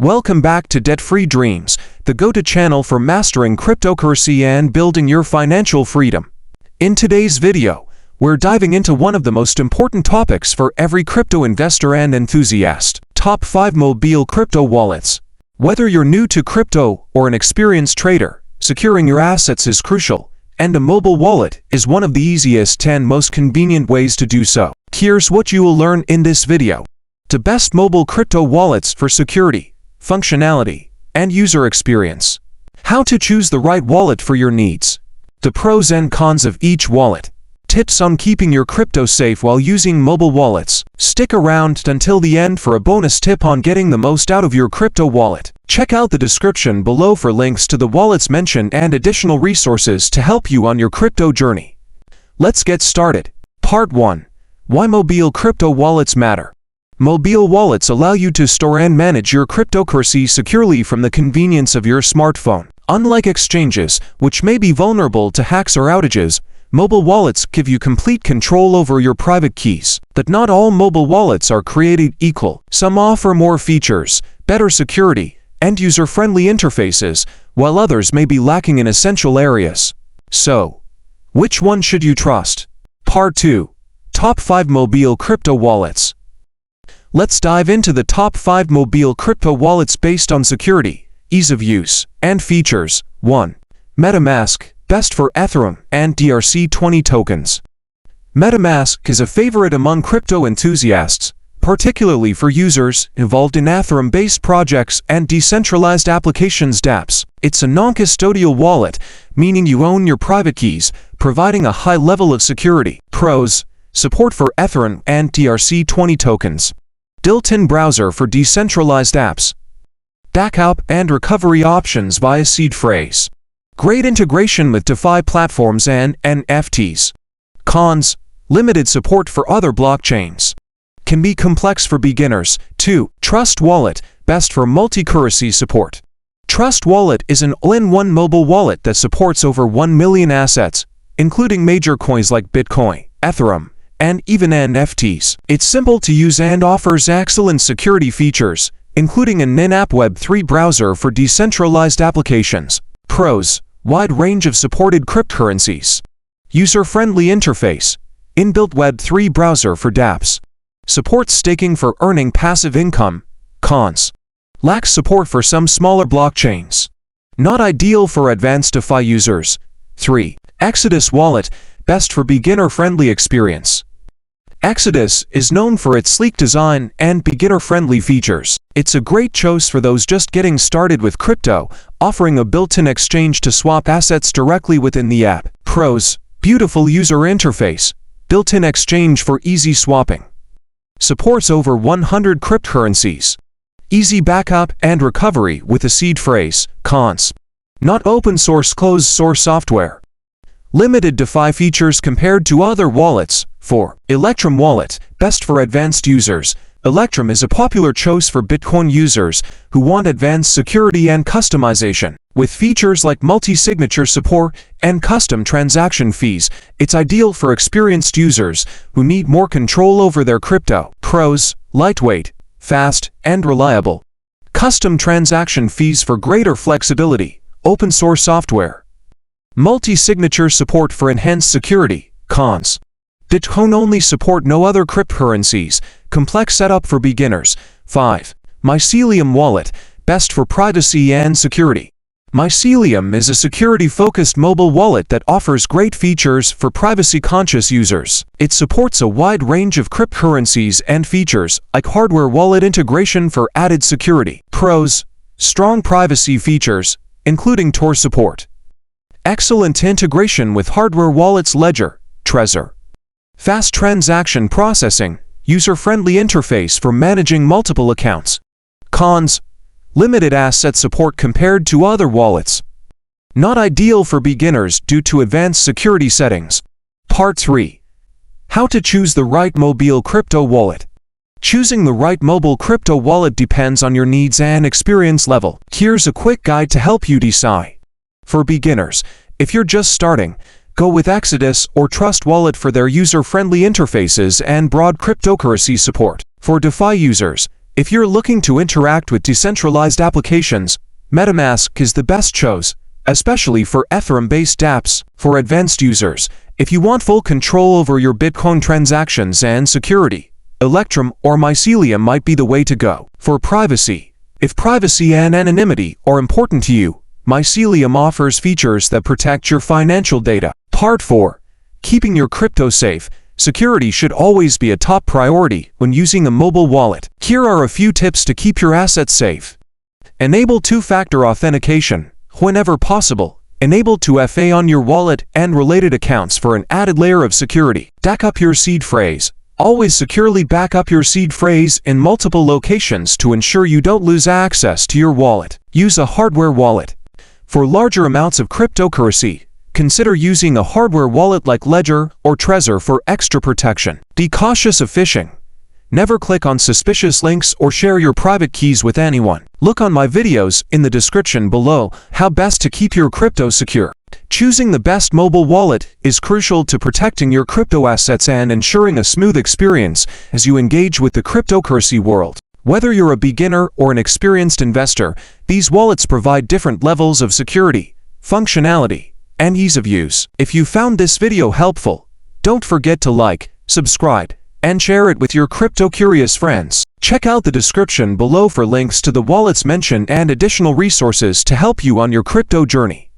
Welcome back to Debt-Free Dreams, the go-to channel for mastering cryptocurrency and building your financial freedom. In today's video, we're diving into one of the most important topics for every crypto investor and enthusiast: Top 5 Mobile Crypto Wallets. Whether you're new to crypto or an experienced trader, securing your assets is crucial, and a mobile wallet is one of the easiest and most convenient ways to do so. Here's what you will learn in this video: the best mobile crypto wallets for security, functionality, and user experience. How to choose the right wallet for your needs. The pros and cons of each wallet. Tips on keeping your crypto safe while using mobile wallets. Stick around until the end for a bonus tip on getting the most out of your crypto wallet. Check out the description below for links to the wallets mentioned and additional resources to help you on your crypto journey. Let's get started. Part 1. Why mobile crypto wallets matter. Mobile wallets allow you to store and manage your cryptocurrency securely from the convenience of your smartphone. Unlike exchanges, which may be vulnerable to hacks or outages, mobile wallets give you complete control over your private keys. But not all mobile wallets are created equal. Some offer more features, better security, and user-friendly interfaces, while others may be lacking in essential areas. So, which one should you trust? Part 2. Top 5 Mobile Crypto Wallets. Let's dive into the top 5 mobile crypto wallets based on security, ease of use, and features. 1. MetaMask, best for Ethereum and ERC20 tokens. MetaMask is a favorite among crypto enthusiasts, particularly for users involved in Ethereum-based projects and decentralized applications dApps. It's a non-custodial wallet, meaning you own your private keys, providing a high level of security. Pros: support for Ethereum and ERC20 tokens. Built-in browser for decentralized apps. Backup and recovery options via seed phrase. Great integration with DeFi platforms and NFTs. Cons: limited support for other blockchains. Can be complex for beginners. 2. Trust Wallet, best for multi-currency support. Trust Wallet is an all-in-one mobile wallet that supports over 1 million assets, including major coins like Bitcoin, Ethereum, and even NFTs. It's simple to use and offers excellent security features, including an in-app Web3 browser for decentralized applications. Pros: wide range of supported cryptocurrencies. User-friendly interface. Inbuilt Web3 browser for dApps. Supports staking for earning passive income. Cons: lacks support for some smaller blockchains. Not ideal for advanced DeFi users. 3. Exodus Wallet, best for beginner-friendly experience. Exodus is known for its sleek design and beginner-friendly features. It's a great choice for those just getting started with crypto, offering a built-in exchange to swap assets directly within the app. Pros: beautiful user interface, built-in exchange for easy swapping. Supports over 100 cryptocurrencies. Easy backup and recovery with a seed phrase. Cons: not open-source closed-source software. Limited DeFi features compared to other wallets. 4. Electrum Wallet, best for advanced users. Electrum is a popular choice for Bitcoin users who want advanced security and customization. With features like multi-signature support and custom transaction fees, it's ideal for experienced users who need more control over their crypto. Pros: lightweight, fast, and reliable. Custom transaction fees for greater flexibility. Open source software. Multi-signature support for enhanced security. Cons: Bitcoin only support, no other cryptocurrencies. Complex setup for beginners. 5. Mycelium Wallet, best for privacy and security. Mycelium is a security-focused mobile wallet that offers great features for privacy-conscious users. It supports a wide range of cryptocurrencies and features, like hardware wallet integration for added security. Pros: strong privacy features, including Tor support. Excellent integration with hardware wallets Ledger, Trezor. Fast transaction processing, user-friendly interface for managing multiple accounts. Cons: limited asset support compared to other wallets. Not ideal for beginners due to advanced security settings. Part 3. How to choose the right mobile crypto wallet. Choosing the right mobile crypto wallet depends on your needs and experience level. Here's a quick guide to help you decide. For beginners, if you're just starting, go with Exodus or Trust Wallet for their user-friendly interfaces and broad cryptocurrency support. For DeFi users, If you're looking to interact with decentralized applications, MetaMask is the best choice, especially for Ethereum-based dApps. For advanced users, if you want full control over your Bitcoin transactions and security, Electrum or Mycelium might be the way to go. For privacy, if privacy and anonymity are important to you, Mycelium offers features that protect your financial data. Part 4. Keeping your crypto safe. Security should always be a top priority when using a mobile wallet. Here are a few tips to keep your assets safe. Enable two-factor authentication whenever possible. Enable 2FA on your wallet and related accounts for an added layer of security. Back up your seed phrase. Always securely back up your seed phrase in multiple locations to ensure you don't lose access to your wallet. Use a hardware wallet. For larger amounts of cryptocurrency, consider using a hardware wallet like Ledger or Trezor for extra protection. Be cautious of phishing. Never click on suspicious links or share your private keys with anyone. Look on my videos in the description below how best to keep your crypto secure. Choosing the best mobile wallet is crucial to protecting your crypto assets and ensuring a smooth experience as you engage with the cryptocurrency world. Whether you're a beginner or an experienced investor, these wallets provide different levels of security, functionality, and ease of use. If you found this video helpful, don't forget to like, subscribe, and share it with your crypto-curious friends. Check out the description below for links to the wallets mentioned and additional resources to help you on your crypto journey.